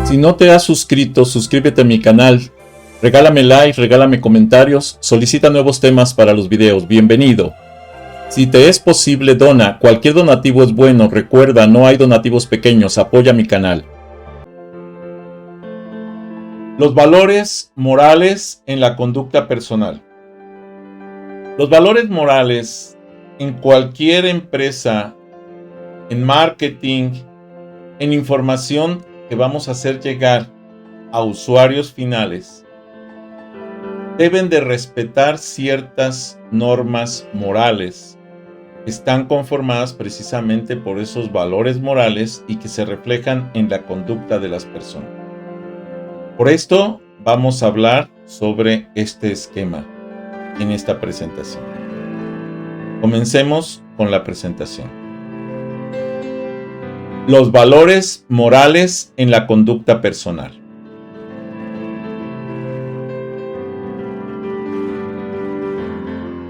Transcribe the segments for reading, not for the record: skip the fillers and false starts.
Si no te has suscrito, suscríbete a mi canal. Regálame like, regálame comentarios, solicita nuevos temas para los videos. Bienvenido. Si te es posible, dona. Cualquier donativo es bueno. Recuerda, no hay donativos pequeños. Apoya mi canal. Los valores morales en la conducta personal. Los valores morales en cualquier empresa, en marketing, en información que vamos a hacer llegar a usuarios finales, deben de respetar ciertas normas morales que están conformadas precisamente por esos valores morales y que se reflejan en la conducta de las personas. Por esto vamos a hablar sobre este esquema en esta presentación. Comencemos con la presentación. Los valores morales en la conducta personal.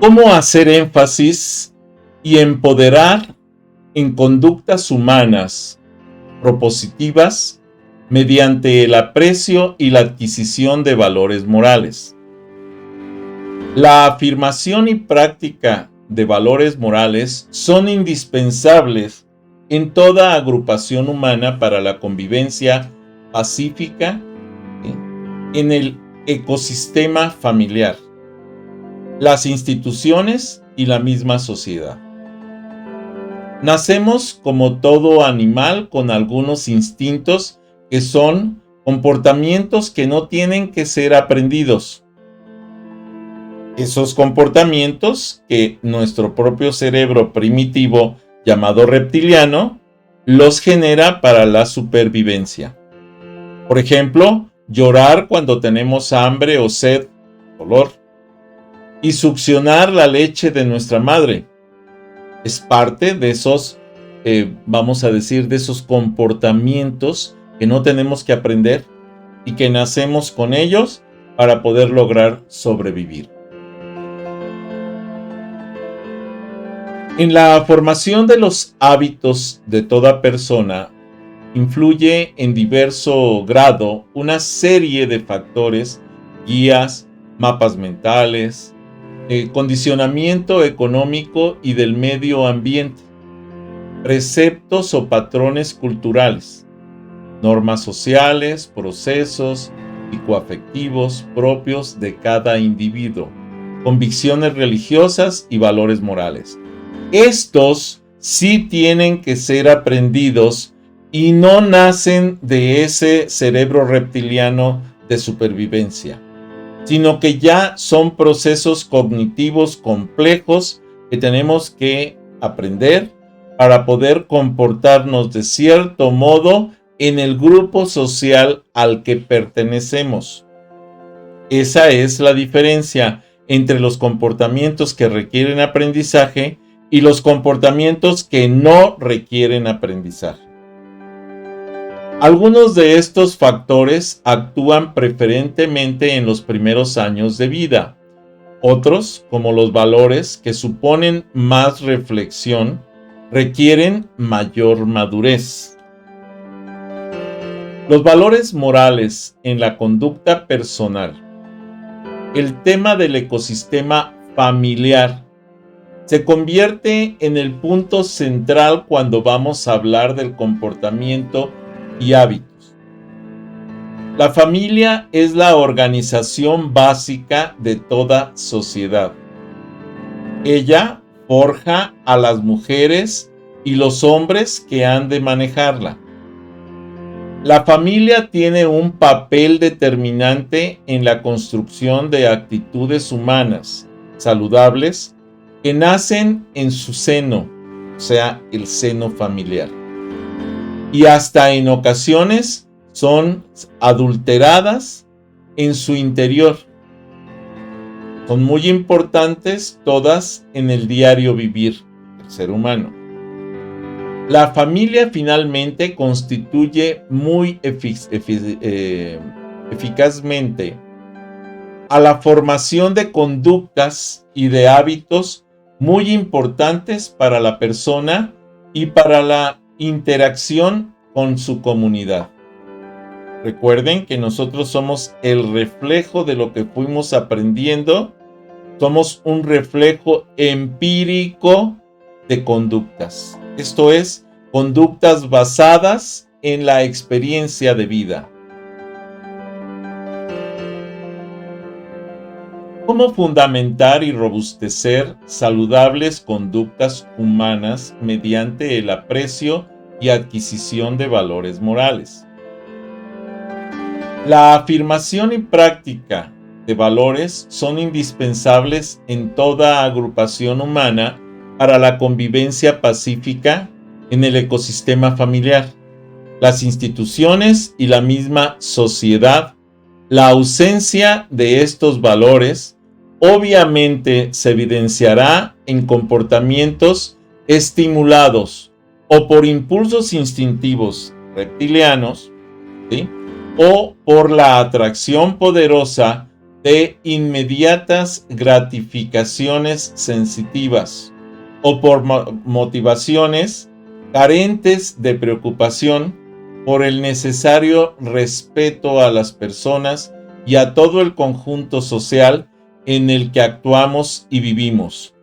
¿Cómo hacer énfasis y empoderar en conductas humanas propositivas mediante el aprecio y la adquisición de valores morales? La afirmación y práctica de valores morales son indispensables en toda agrupación humana para la convivencia pacífica en el ecosistema familiar, las instituciones y la misma sociedad. Nacemos como todo animal con algunos instintos que son comportamientos que no tienen que ser aprendidos. Esos comportamientos que nuestro propio cerebro primitivo, llamado reptiliano, los genera para la supervivencia. Por ejemplo, llorar cuando tenemos hambre o sed, dolor, y succionar la leche de nuestra madre. Es parte de esos, vamos a decir, de esos comportamientos que no tenemos que aprender y que nacemos con ellos para poder lograr sobrevivir. En la formación de los hábitos de toda persona influye en diverso grado una serie de factores, guías, mapas mentales, condicionamiento económico y del medio ambiente, preceptos o patrones culturales, normas sociales, procesos psicoafectivos propios de cada individuo, convicciones religiosas y valores morales. Estos sí tienen que ser aprendidos y no nacen de ese cerebro reptiliano de supervivencia, sino que ya son procesos cognitivos complejos que tenemos que aprender para poder comportarnos de cierto modo en el grupo social al que pertenecemos. Esa es la diferencia entre los comportamientos que requieren aprendizaje y los comportamientos que no requieren aprendizaje. Algunos de estos factores actúan preferentemente en los primeros años de vida. Otros, como los valores que suponen más reflexión, requieren mayor madurez. Los valores morales en la conducta personal. El tema del ecosistema familiar se convierte en el punto central cuando vamos a hablar del comportamiento y hábitos. La familia es la organización básica de toda sociedad. Ella forja a las mujeres y los hombres que han de manejarla. La familia tiene un papel determinante en la construcción de actitudes humanas saludables que nacen en su seno, o sea, el seno familiar. Y hasta en ocasiones son adulteradas en su interior. Son muy importantes todas en el diario vivir del ser humano. La familia finalmente constituye muy eficazmente a la formación de conductas y de hábitos muy importantes para la persona y para la interacción con su comunidad. Recuerden que nosotros somos el reflejo de lo que fuimos aprendiendo. Somos un reflejo empírico de conductas. Esto es, conductas basadas en la experiencia de vida. ¿Cómo fundamentar y robustecer saludables conductas humanas mediante el aprecio y adquisición de valores morales? La afirmación y práctica de valores son indispensables en toda agrupación humana para la convivencia pacífica en el ecosistema familiar, las instituciones y la misma sociedad. La ausencia de estos valores obviamente se evidenciará en comportamientos estimulados o por impulsos instintivos reptilianos, ¿sí?, o por la atracción poderosa de inmediatas gratificaciones sensitivas, o por motivaciones carentes de preocupación por el necesario respeto a las personas y a todo el conjunto social en el que actuamos y vivimos.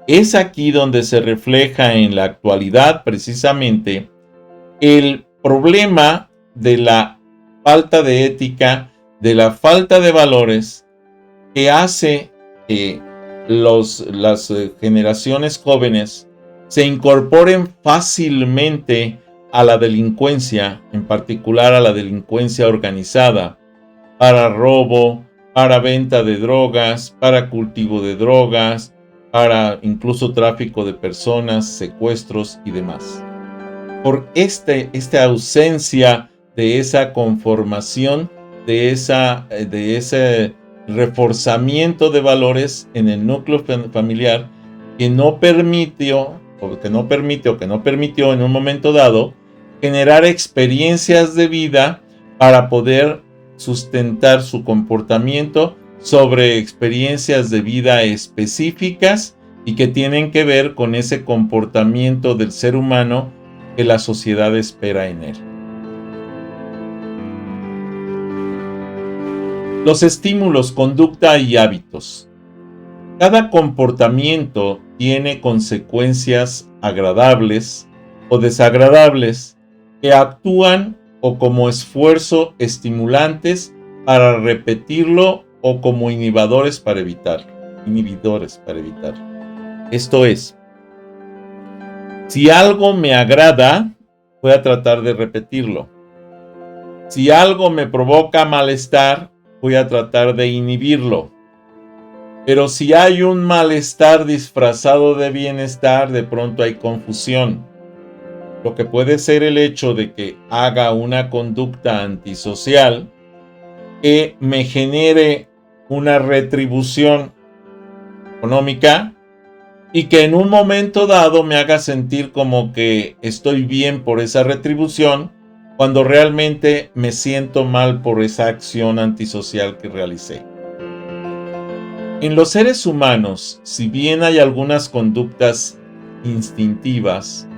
Es aquí donde se refleja en la actualidad precisamente el problema de la falta de ética, de la falta de valores, que hace que las generaciones jóvenes se incorporen fácilmente a la delincuencia, en particular a la delincuencia organizada, para robo, para venta de drogas, para cultivo de drogas, para incluso tráfico de personas, secuestros y demás. Por esta ausencia de esa conformación, de ese reforzamiento de valores en el núcleo familiar, que no permitió en un momento dado generar experiencias de vida para poder sustentar su comportamiento sobre experiencias de vida específicas y que tienen que ver con ese comportamiento del ser humano que la sociedad espera en él. Los estímulos, conducta y hábitos. Cada comportamiento tiene consecuencias agradables o desagradables que actúan o como esfuerzo estimulantes para repetirlo o como inhibidores para evitarlo. Esto es, si algo me agrada, voy a tratar de repetirlo. Si algo me provoca malestar, voy a tratar de inhibirlo. Pero si hay un malestar disfrazado de bienestar, de pronto hay confusión. Lo que puede ser el hecho de que haga una conducta antisocial que me genere una retribución económica y que en un momento dado me haga sentir como que estoy bien por esa retribución, cuando realmente me siento mal por esa acción antisocial que realicé. En los seres humanos, si bien hay algunas conductas instintivas,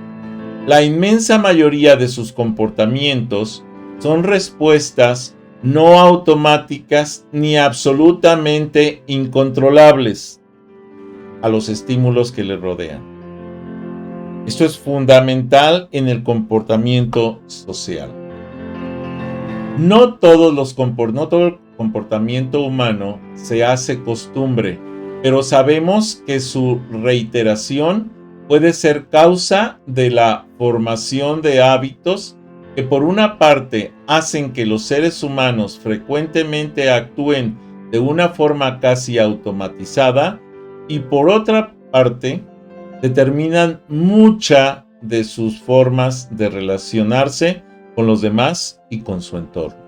la inmensa mayoría de sus comportamientos son respuestas no automáticas ni absolutamente incontrolables a los estímulos que le rodean. Esto es fundamental en el comportamiento social. No todo el comportamiento humano se hace costumbre, pero sabemos que su reiteración puede ser causa de la formación de hábitos que por una parte hacen que los seres humanos frecuentemente actúen de una forma casi automatizada y por otra parte determinan muchas de sus formas de relacionarse con los demás y con su entorno.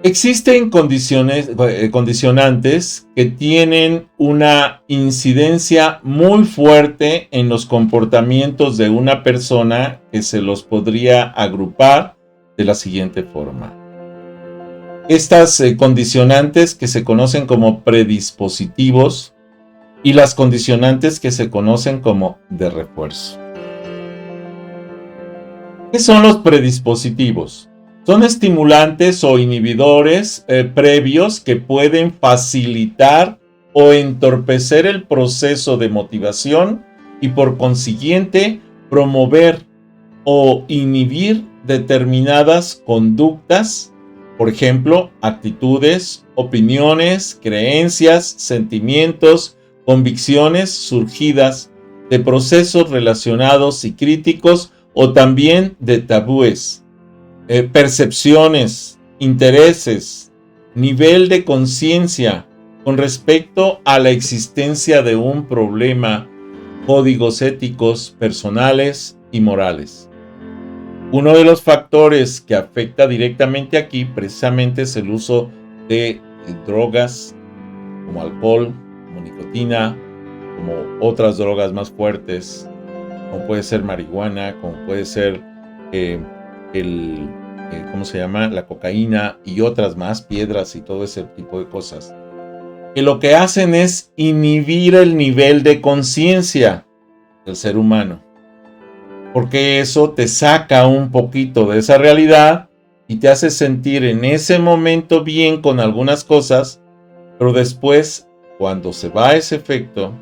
Existen condicionantes que tienen una incidencia muy fuerte en los comportamientos de una persona, que se los podría agrupar de la siguiente forma. Estas condicionantes que se conocen como predispositivos y las condicionantes que se conocen como de refuerzo. ¿Qué son los predispositivos? Son estimulantes o inhibidores previos que pueden facilitar o entorpecer el proceso de motivación y por consiguiente promover o inhibir determinadas conductas, por ejemplo, actitudes, opiniones, creencias, sentimientos, convicciones surgidas de procesos relacionados y críticos o también de tabúes, percepciones, intereses, nivel de conciencia con respecto a la existencia de un problema, códigos éticos, personales y morales. Uno de los factores que afecta directamente aquí precisamente es el uso de drogas como alcohol, como nicotina, como otras drogas más fuertes, como puede ser marihuana, como puede ser ¿cómo se llama? La cocaína y otras más, piedras y todo ese tipo de cosas. Que lo que hacen es inhibir el nivel de conciencia del ser humano. Porque eso te saca un poquito de esa realidad y te hace sentir en ese momento bien con algunas cosas, pero después, cuando se va ese efecto,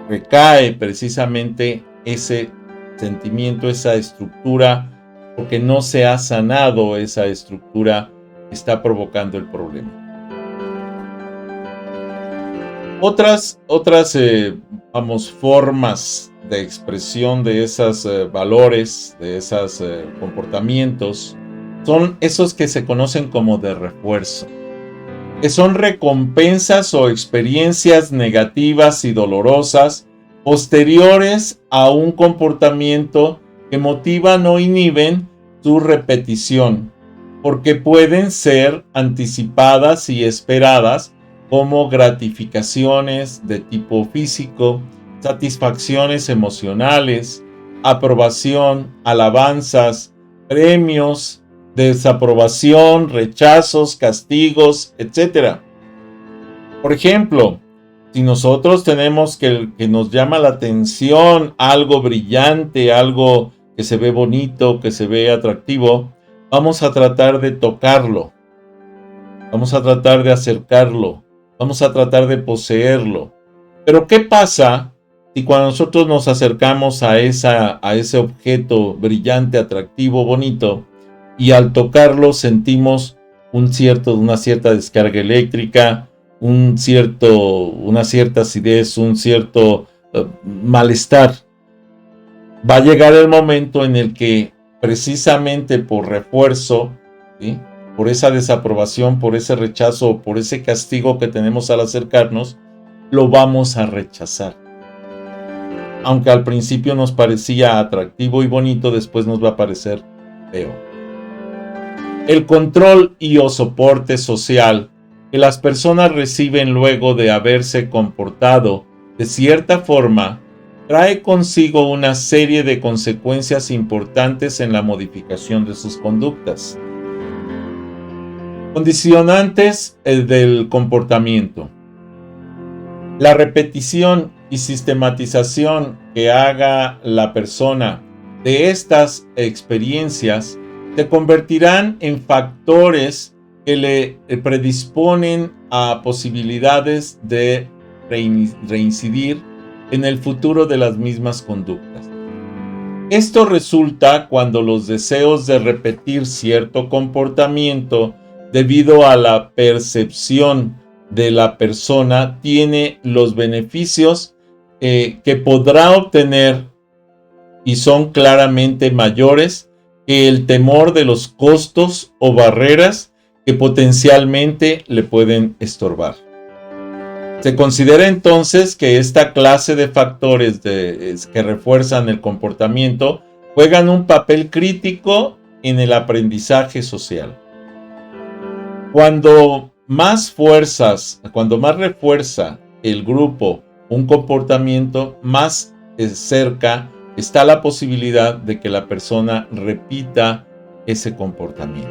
recae precisamente ese sentimiento, esa estructura, porque no se ha sanado esa estructura que está provocando el problema. Otras formas de expresión de esos valores, de esos comportamientos, son esos que se conocen como de refuerzo, que son recompensas o experiencias negativas y dolorosas posteriores a un comportamiento que motivan o inhiben su repetición, porque pueden ser anticipadas y esperadas como gratificaciones de tipo físico, satisfacciones emocionales, aprobación, alabanzas, premios, desaprobación, rechazos, castigos, etc. Por ejemplo, si nosotros tenemos que nos llama la atención algo brillante, algo que se ve bonito, que se ve atractivo, vamos a tratar de tocarlo, vamos a tratar de acercarlo, vamos a tratar de poseerlo. Pero ¿qué pasa si cuando nosotros nos acercamos a ese objeto brillante, atractivo, bonito, y al tocarlo sentimos una cierta descarga eléctrica, una cierta acidez, un cierto malestar? Va a llegar el momento en el que precisamente por refuerzo, ¿sí?, por esa desaprobación, por ese rechazo, por ese castigo que tenemos al acercarnos, lo vamos a rechazar. Aunque al principio nos parecía atractivo y bonito, después nos va a parecer feo. El control y o soporte social que las personas reciben luego de haberse comportado de cierta forma trae consigo una serie de consecuencias importantes en la modificación de sus conductas. Condicionantes del comportamiento. La repetición y sistematización que haga la persona de estas experiencias se convertirán en factores que le predisponen a posibilidades de reincidir en el futuro de las mismas conductas. Esto resulta cuando los deseos de repetir cierto comportamiento debido a la percepción de la persona tiene los beneficios que podrá obtener y son claramente mayores que el temor de los costos o barreras que potencialmente le pueden estorbar. Se considera entonces que esta clase de factores que refuerzan el comportamiento juegan un papel crítico en el aprendizaje social. Cuando más refuerza el grupo un comportamiento, más cerca está la posibilidad de que la persona repita ese comportamiento.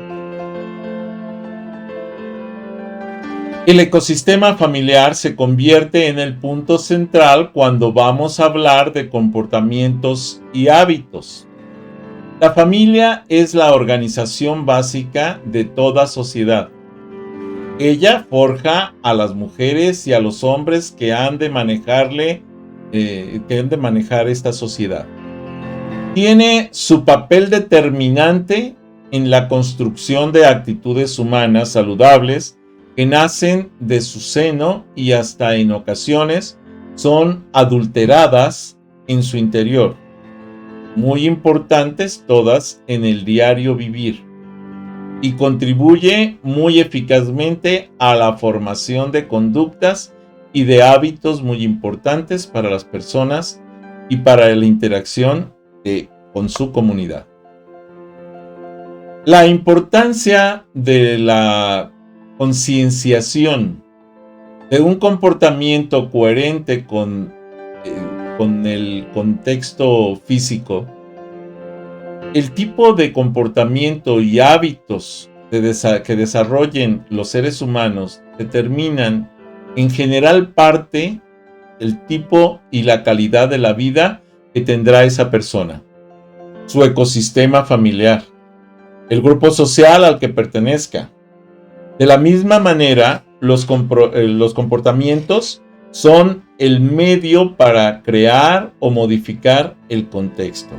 El ecosistema familiar se convierte en el punto central cuando vamos a hablar de comportamientos y hábitos. La familia es la organización básica de toda sociedad. Ella forja a las mujeres y a los hombres que han de manejar esta sociedad. Tiene su papel determinante en la construcción de actitudes humanas saludables que nacen de su seno y hasta en ocasiones son adulteradas en su interior, muy importantes todas en el diario vivir, y contribuye muy eficazmente a la formación de conductas y de hábitos muy importantes para las personas y para la interacción con su comunidad. La importancia de la concienciación de un comportamiento coherente con el contexto físico, el tipo de comportamiento y hábitos que desarrollen los seres humanos determinan en general parte el tipo y la calidad de la vida que tendrá esa persona, su ecosistema familiar, el grupo social al que pertenezca. De la misma manera, los comportamientos son el medio para crear o modificar el contexto.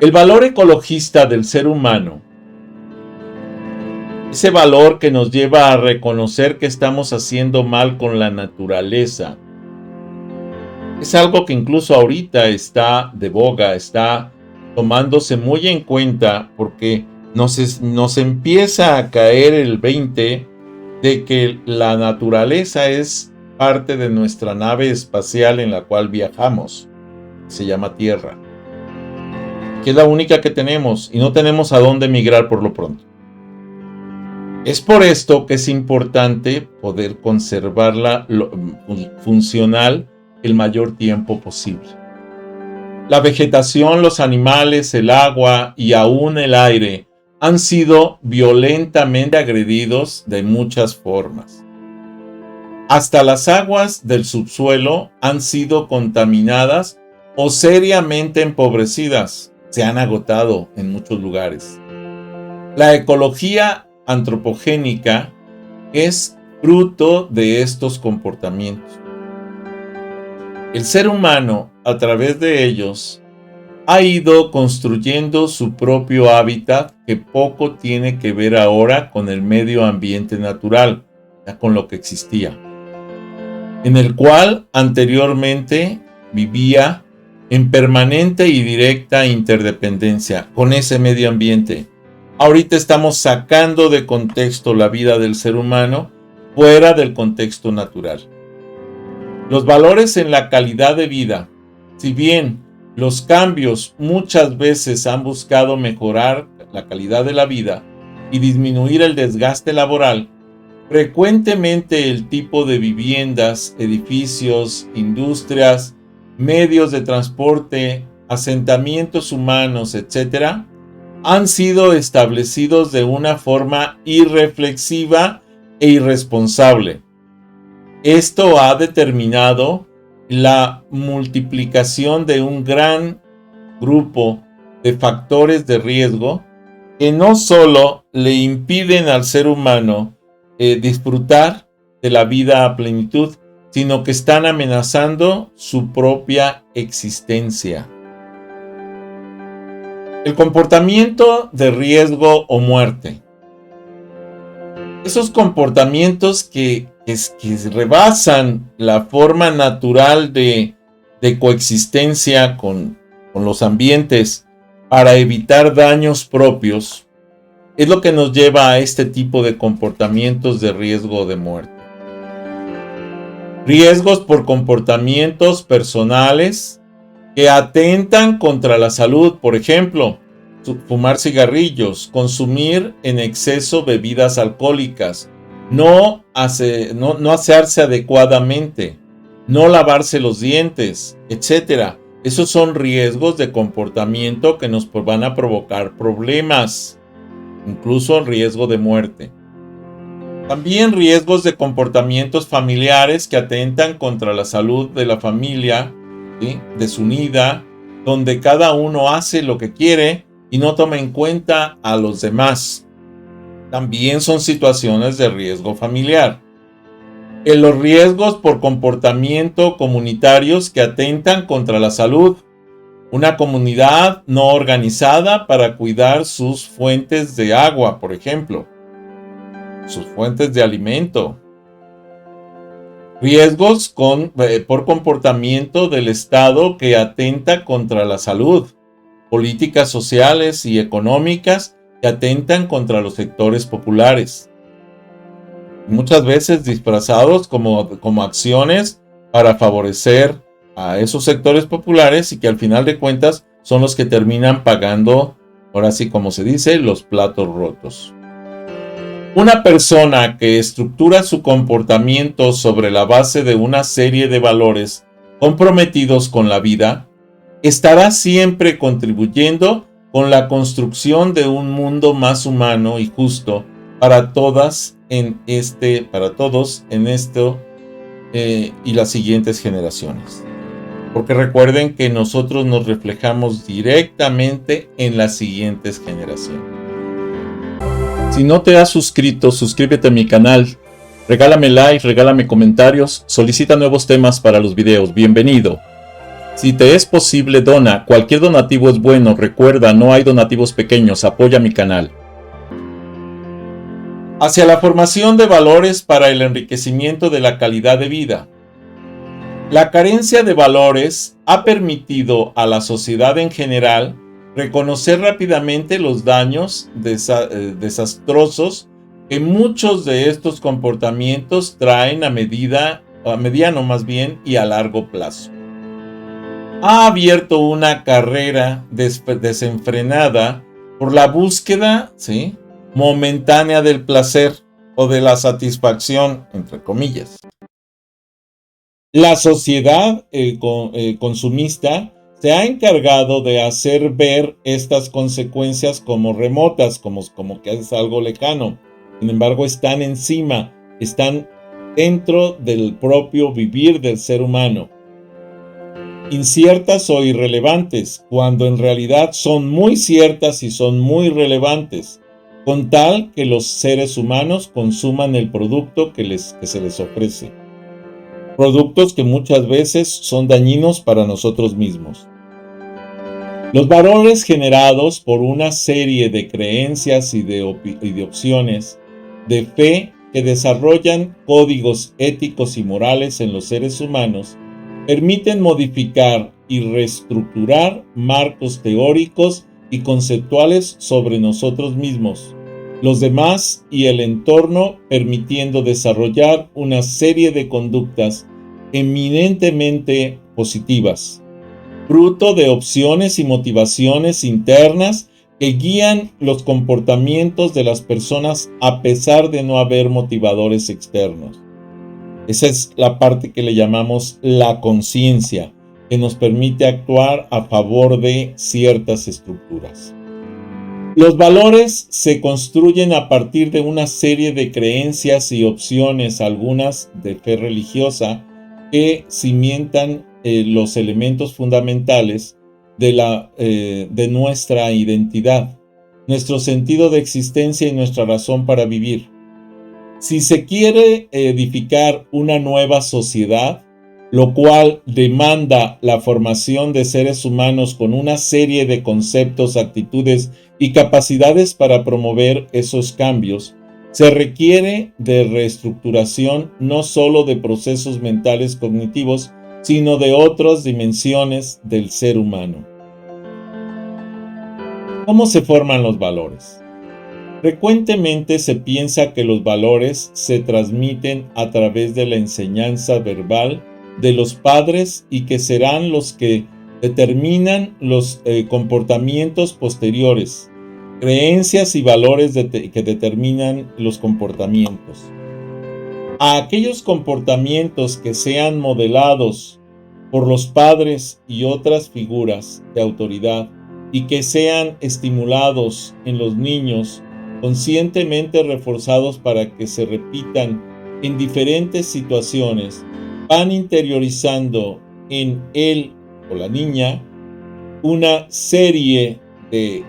El valor ecologista del ser humano, ese valor que nos lleva a reconocer que estamos haciendo mal con la naturaleza, es algo que incluso ahorita está de boga, está tomándose muy en cuenta porque nos empieza a caer el 20 de que la naturaleza es parte de nuestra nave espacial en la cual viajamos, se llama Tierra, que es la única que tenemos y no tenemos a dónde migrar por lo pronto. Es por esto que es importante poder conservarla funcional el mayor tiempo posible. La vegetación, los animales, el agua y aún el aire han sido violentamente agredidos de muchas formas. Hasta las aguas del subsuelo han sido contaminadas o seriamente empobrecidas. Se han agotado en muchos lugares. La ecología antropogénica es fruto de estos comportamientos. El ser humano, a través de ellos, ha ido construyendo su propio hábitat que poco tiene que ver ahora con el medio ambiente natural, ya con lo que existía, en el cual anteriormente vivía en permanente y directa interdependencia con ese medio ambiente. Ahorita estamos sacando de contexto la vida del ser humano fuera del contexto natural. Los valores en la calidad de vida, si bien los cambios muchas veces han buscado mejorar la calidad de la vida y disminuir el desgaste laboral, frecuentemente el tipo de viviendas, edificios, industrias, medios de transporte, asentamientos humanos, etc., han sido establecidos de una forma irreflexiva e irresponsable. Esto ha determinado la multiplicación de un gran grupo de factores de riesgo que no solo le impiden al ser humano disfrutar de la vida a plenitud, sino que están amenazando su propia existencia. El comportamiento de riesgo o muerte. Esos comportamientos que rebasan la forma natural de coexistencia con los ambientes para evitar daños propios, es lo que nos lleva a este tipo de comportamientos de riesgo de muerte. Riesgos por comportamientos personales que atentan contra la salud, por ejemplo, fumar cigarrillos, consumir en exceso bebidas alcohólicas, no asearse adecuadamente, no lavarse los dientes, etc. Esos son riesgos de comportamiento que nos van a provocar problemas, incluso riesgo de muerte. También riesgos de comportamientos familiares que atentan contra la salud de la familia, ¿sí?, desunida, donde cada uno hace lo que quiere y no toma en cuenta a los demás. También son situaciones de riesgo familiar. En los riesgos por comportamiento comunitarios que atentan contra la salud. Una comunidad no organizada para cuidar sus fuentes de agua, por ejemplo, sus fuentes de alimento. Riesgos por comportamiento del Estado que atenta contra la salud. Políticas sociales y económicas que atentan contra los sectores populares. Muchas veces disfrazados como acciones para favorecer a esos sectores populares y que al final de cuentas son los que terminan pagando, ahora sí como se dice, los platos rotos. Una persona que estructura su comportamiento sobre la base de una serie de valores comprometidos con la vida, estará siempre contribuyendo con la construcción de un mundo más humano y justo para todos en esto y las siguientes generaciones. Porque recuerden que nosotros nos reflejamos directamente en las siguientes generaciones. Si no te has suscrito, suscríbete a mi canal, regálame like, regálame comentarios, solicita nuevos temas para los videos, bienvenido. Si te es posible, dona, cualquier donativo es bueno, recuerda, no hay donativos pequeños, apoya mi canal. Hacia la formación de valores para el enriquecimiento de la calidad de vida. La carencia de valores ha permitido a la sociedad en general reconocer rápidamente los daños desastrosos que muchos de estos comportamientos traen a mediano más bien y a largo plazo. Ha abierto una carrera desenfrenada por la búsqueda, ¿sí?, momentánea del placer o de la satisfacción, entre comillas. La sociedad consumista se ha encargado de hacer ver estas consecuencias como remotas, como que es algo lejano. Sin embargo, están encima, están dentro del propio vivir del ser humano. Inciertas o irrelevantes, cuando en realidad son muy ciertas y son muy relevantes, con tal que los seres humanos consuman el producto que se les ofrece. Productos que muchas veces son dañinos para nosotros mismos. Los valores generados por una serie de creencias y de opciones de fe que desarrollan códigos éticos y morales en los seres humanos permiten modificar y reestructurar marcos teóricos y conceptuales sobre nosotros mismos, los demás y el entorno, permitiendo desarrollar una serie de conductas eminentemente positivas, fruto de opciones y motivaciones internas que guían los comportamientos de las personas a pesar de no haber motivadores externos. Esa es la parte que le llamamos la conciencia, que nos permite actuar a favor de ciertas estructuras. Los valores se construyen a partir de una serie de creencias y opciones, algunas de fe religiosa, que cimientan los elementos fundamentales de nuestra identidad, nuestro sentido de existencia y nuestra razón para vivir. Si se quiere edificar una nueva sociedad, lo cual demanda la formación de seres humanos con una serie de conceptos, actitudes y capacidades para promover esos cambios, se requiere de reestructuración no solo de procesos mentales cognitivos, sino de otras dimensiones del ser humano. ¿Cómo se forman los valores? Frecuentemente se piensa que los valores se transmiten a través de la enseñanza verbal de los padres y que serán los que determinan los comportamientos posteriores, creencias y valores que determinan los comportamientos. A aquellos comportamientos que sean modelados por los padres y otras figuras de autoridad y que sean estimulados en los niños, conscientemente reforzados para que se repitan en diferentes situaciones, van interiorizando en él o la niña una serie de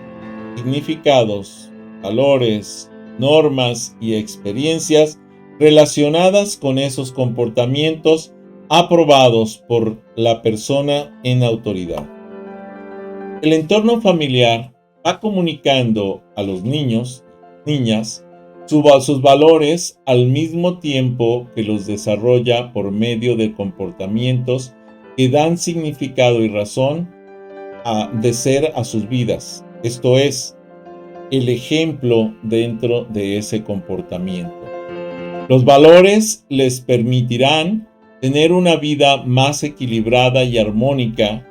significados, valores, normas y experiencias relacionadas con esos comportamientos aprobados por la persona en autoridad. El entorno familiar va comunicando a los niños, niñas, sus valores al mismo tiempo que los desarrolla por medio de comportamientos que dan significado y razón de ser a sus vidas. Esto es, el ejemplo dentro de ese comportamiento. Los valores les permitirán tener una vida más equilibrada y armónica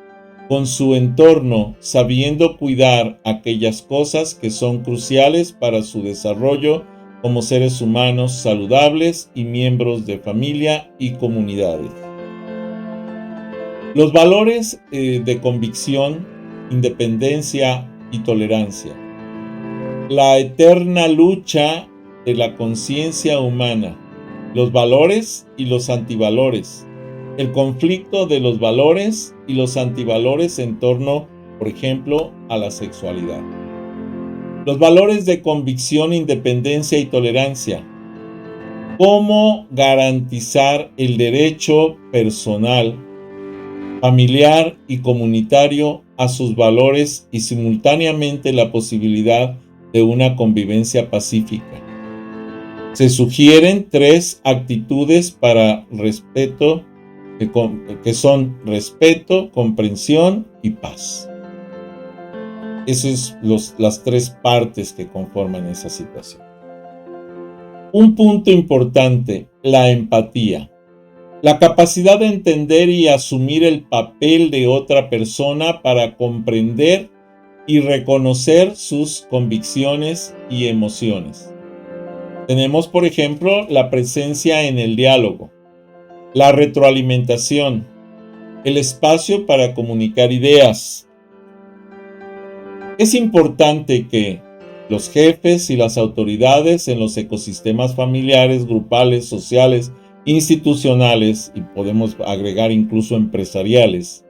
con su entorno, sabiendo cuidar aquellas cosas que son cruciales para su desarrollo como seres humanos saludables y miembros de familia y comunidades. Los valores de convicción, independencia y tolerancia. La eterna lucha de la conciencia humana, los valores y los antivalores, el conflicto de los valores y los antivalores en torno, por ejemplo, a la sexualidad. Los valores de convicción, independencia y tolerancia. ¿Cómo garantizar el derecho personal, familiar y comunitario a sus valores y simultáneamente la posibilidad de una convivencia pacífica? Se sugieren 3 actitudes para respeto, que son respeto, comprensión y paz. Esas son las 3 partes que conforman esa situación. Un punto importante, la empatía. La capacidad de entender y asumir el papel de otra persona para comprender y reconocer sus convicciones y emociones. Tenemos, por ejemplo, la presencia en el diálogo, la retroalimentación, el espacio para comunicar ideas. Es importante que los jefes y las autoridades en los ecosistemas familiares, grupales, sociales, institucionales y podemos agregar incluso empresariales,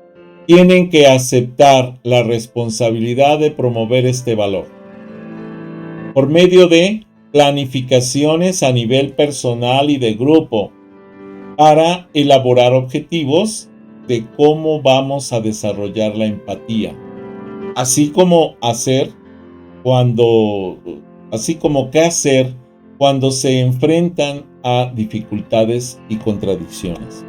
tienen que aceptar la responsabilidad de promover este valor por medio de planificaciones a nivel personal y de grupo para elaborar objetivos de cómo vamos a desarrollar la empatía, así como qué hacer cuando se enfrentan a dificultades y contradicciones.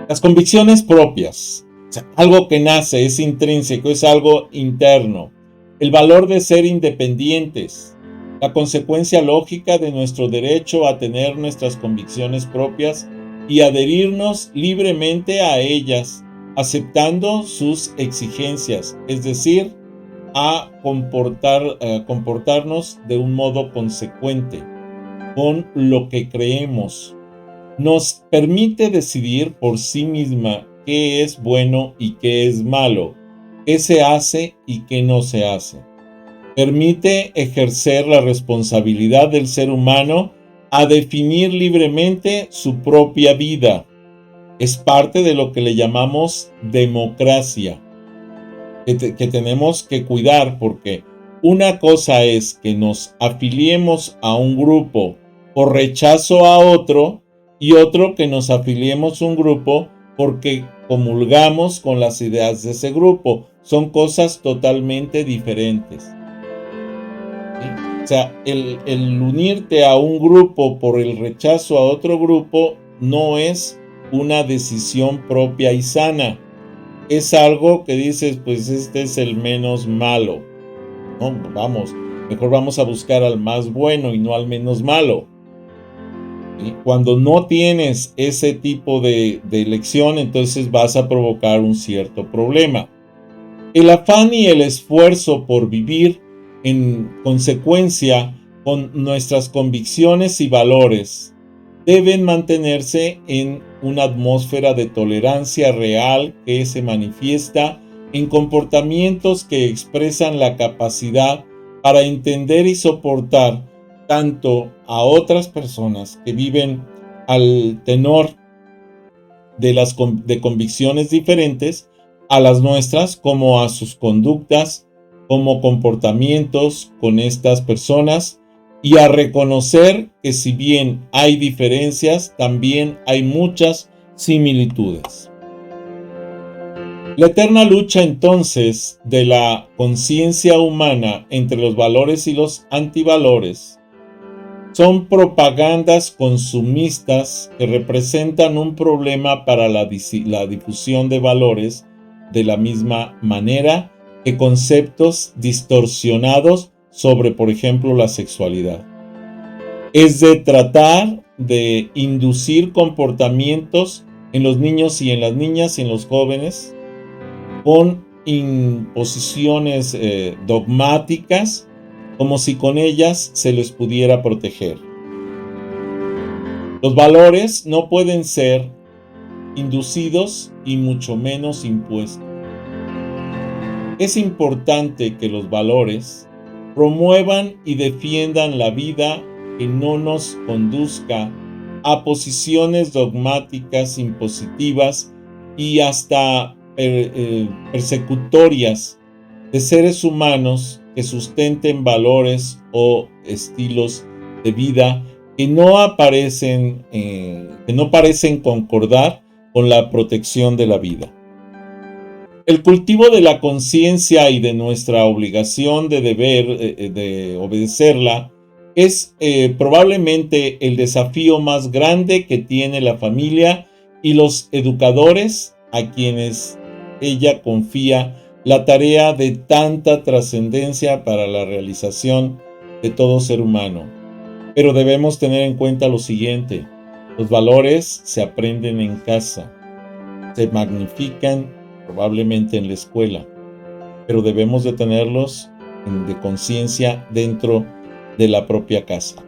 Las convicciones propias, o sea, algo que nace, es intrínseco, es algo interno. El valor de ser independientes, la consecuencia lógica de nuestro derecho a tener nuestras convicciones propias y adherirnos libremente a ellas, aceptando sus exigencias, es decir, a comportarnos de un modo consecuente con lo que creemos. Nos permite decidir por sí misma qué es bueno y qué es malo, qué se hace y qué no se hace. Permite ejercer la responsabilidad del ser humano a definir libremente su propia vida. Es parte de lo que le llamamos democracia, que tenemos que cuidar, porque una cosa es que nos afiliemos a un grupo por rechazo a otro, y otro que nos afiliemos a un grupo porque comulgamos con las ideas de ese grupo. Son cosas totalmente diferentes. ¿Sí? O sea, el unirte a un grupo por el rechazo a otro grupo no es una decisión propia y sana. Es algo que dices, pues este es el menos malo. No, mejor vamos a buscar al más bueno y no al menos malo. ¿Sí? Cuando no tienes ese tipo de elección, entonces vas a provocar un cierto problema. El afán y el esfuerzo por vivir en consecuencia con nuestras convicciones y valores deben mantenerse en una atmósfera de tolerancia real que se manifiesta en comportamientos que expresan la capacidad para entender y soportar tanto a otras personas que viven al tenor de convicciones diferentes, a las nuestras como a sus conductas, como comportamientos con estas personas y a reconocer que si bien hay diferencias, también hay muchas similitudes. La eterna lucha entonces de la conciencia humana entre los valores y los antivalores son propagandas consumistas que representan un problema para la difusión de valores de la misma manera que conceptos distorsionados sobre, por ejemplo, la sexualidad. Es de tratar de inducir comportamientos en los niños y en las niñas y en los jóvenes con imposiciones dogmáticas, como si con ellas se les pudiera proteger. Los valores no pueden ser inducidos y mucho menos impuestos. Es importante que los valores promuevan y defiendan la vida que no nos conduzca a posiciones dogmáticas, impositivas y hasta persecutorias de seres humanos que sustenten valores o estilos de vida que no parecen concordar con la protección de la vida. El cultivo de la conciencia y de nuestra obligación de de obedecerla es probablemente el desafío más grande que tiene la familia y los educadores a quienes ella confía la tarea de tanta trascendencia para la realización de todo ser humano. Pero debemos tener en cuenta lo siguiente: los valores se aprenden en casa, se magnifican probablemente en la escuela, pero debemos de tenerlos de conciencia dentro de la propia casa.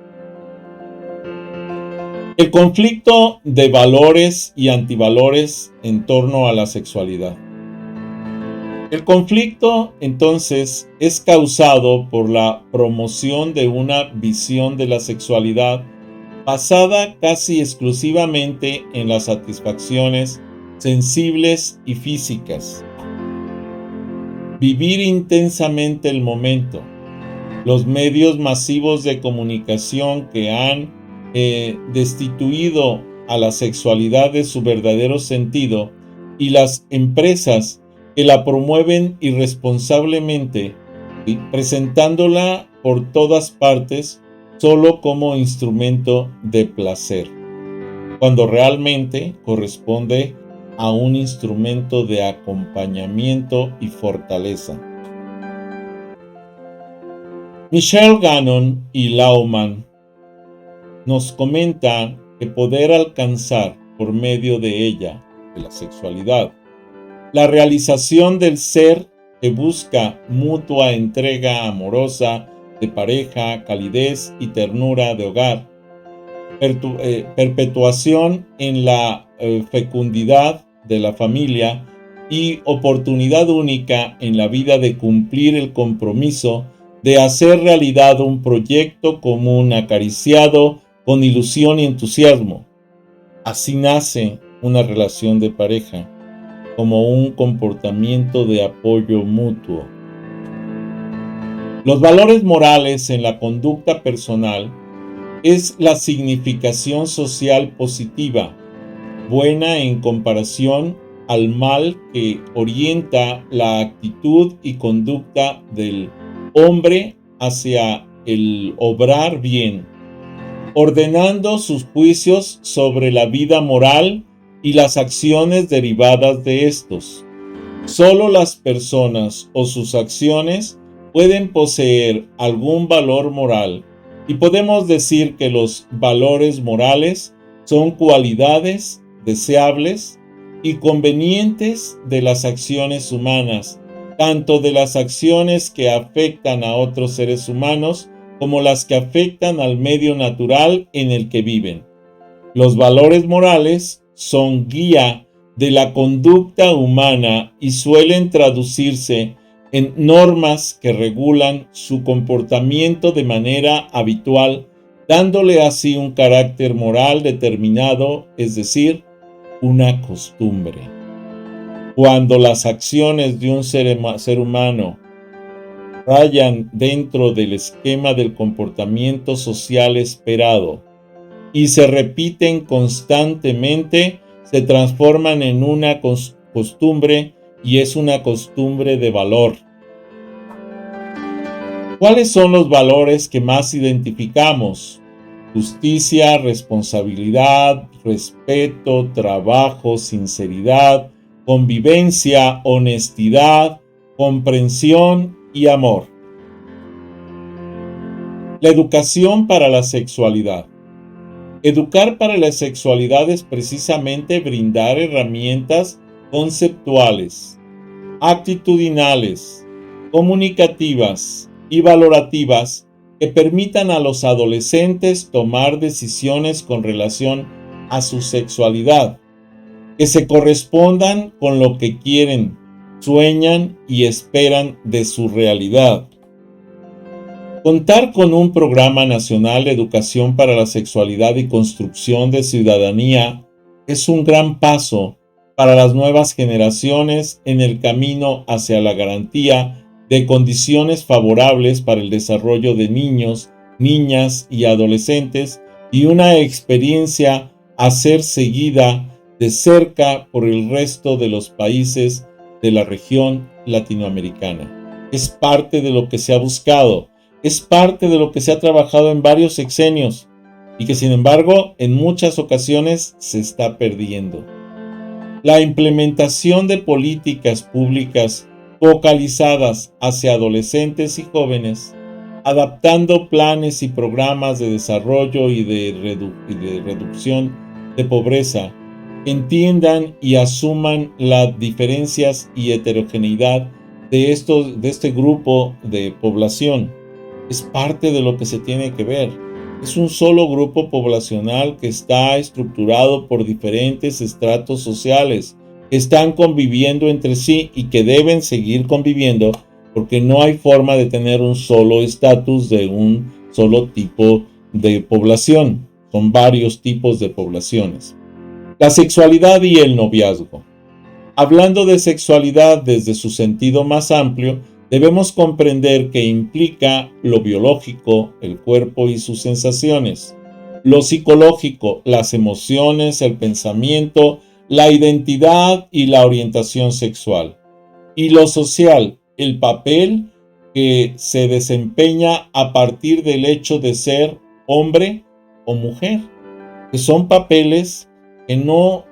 El conflicto de valores y antivalores en torno a la sexualidad. El conflicto, entonces, es causado por la promoción de una visión de la sexualidad basada casi exclusivamente en las satisfacciones sensibles y físicas. Vivir intensamente el momento. Los medios masivos de comunicación que han destituido a la sexualidad de su verdadero sentido y las empresas que la promueven irresponsablemente, presentándola por todas partes solo como instrumento de placer, cuando realmente corresponde a un instrumento de acompañamiento y fortaleza. Michelle Gannon y Laumann nos comentan que poder alcanzar por medio de ella, de la sexualidad, la realización del ser que busca mutua entrega amorosa de pareja, calidez y ternura de hogar, perpetuación en la fecundidad de la familia y oportunidad única en la vida de cumplir el compromiso de hacer realidad un proyecto común acariciado con ilusión y entusiasmo. Así nace una relación de pareja, como un comportamiento de apoyo mutuo. Los valores morales en la conducta personal es la significación social positiva, buena en comparación al mal que orienta la actitud y conducta del hombre hacia el obrar bien, ordenando sus juicios sobre la vida moral y las acciones derivadas de estos. Solo las personas o sus acciones pueden poseer algún valor moral, y podemos decir que los valores morales son cualidades deseables y convenientes de las acciones humanas, tanto de las acciones que afectan a otros seres humanos como las que afectan al medio natural en el que viven. Los valores morales son guía de la conducta humana y suelen traducirse en normas que regulan su comportamiento de manera habitual, dándole así un carácter moral determinado, es decir, una costumbre. Cuando las acciones de un ser humano rayan dentro del esquema del comportamiento social esperado y se repiten constantemente, se transforman en una costumbre y es una costumbre de valor. ¿Cuáles son los valores que más identificamos? Justicia, responsabilidad, respeto, trabajo, sinceridad, convivencia, honestidad, comprensión y amor. La educación para la sexualidad. Educar para la sexualidad es precisamente brindar herramientas conceptuales, actitudinales, comunicativas y valorativas que permitan a los adolescentes tomar decisiones con relación a su sexualidad, que se correspondan con lo que quieren, sueñan y esperan de su realidad. Contar con un programa nacional de educación para la sexualidad y construcción de ciudadanía es un gran paso para las nuevas generaciones en el camino hacia la garantía de condiciones favorables para el desarrollo de niños, niñas y adolescentes y una experiencia a ser seguida de cerca por el resto de los países de la región latinoamericana. Es parte de lo que se ha buscado, es parte de lo que se ha trabajado en varios sexenios y que sin embargo en muchas ocasiones se está perdiendo. La implementación de políticas públicas focalizadas hacia adolescentes y jóvenes, adaptando planes y programas de desarrollo y de reducción de pobreza, entiendan y asuman las diferencias y heterogeneidad de este grupo de población. Es parte de lo que se tiene que ver. Es un solo grupo poblacional que está estructurado por diferentes estratos sociales, que están conviviendo entre sí y que deben seguir conviviendo porque no hay forma de tener un solo estatus de un solo tipo de población. Son varios tipos de poblaciones. La sexualidad y el noviazgo. Hablando de sexualidad desde su sentido más amplio, debemos comprender que implica lo biológico, el cuerpo y sus sensaciones, lo psicológico, las emociones, el pensamiento, la identidad y la orientación sexual, y lo social, el papel que se desempeña a partir del hecho de ser hombre o mujer, que son papeles que no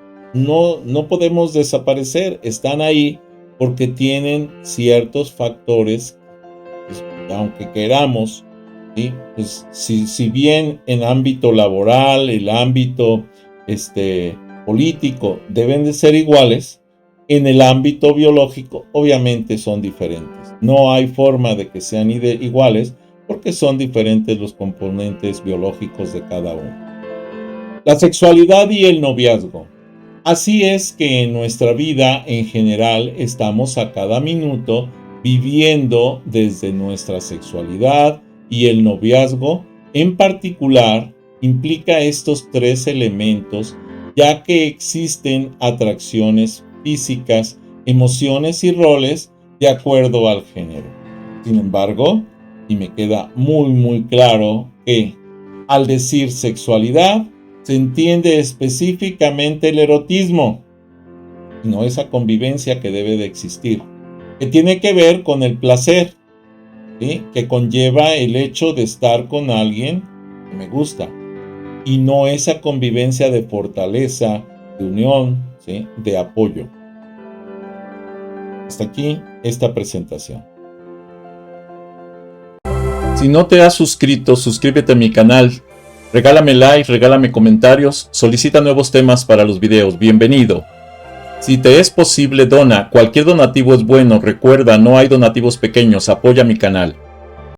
podemos desaparecer, están ahí porque tienen ciertos factores, pues, aunque queramos, ¿sí? Pues, si bien en ámbito laboral, el ámbito político deben de ser iguales, en el ámbito biológico obviamente son diferentes. No hay forma de que sean iguales porque son diferentes los componentes biológicos de cada uno. La sexualidad y el noviazgo. Así es que en nuestra vida en general estamos a cada minuto viviendo desde nuestra sexualidad y el noviazgo en particular implica estos tres elementos ya que existen atracciones físicas, emociones y roles de acuerdo al género. Sin embargo, y me queda muy claro que al decir sexualidad se entiende específicamente el erotismo, no esa convivencia que debe de existir, que tiene que ver con el placer, ¿sí? Que conlleva el hecho de estar con alguien que me gusta, y no esa convivencia de fortaleza, de unión, ¿sí? De apoyo. Hasta aquí esta presentación. Si no te has suscrito, suscríbete a mi canal. Regálame like, regálame comentarios, solicita nuevos temas para los videos, bienvenido. Si te es posible, dona, cualquier donativo es bueno, recuerda, no hay donativos pequeños, apoya mi canal.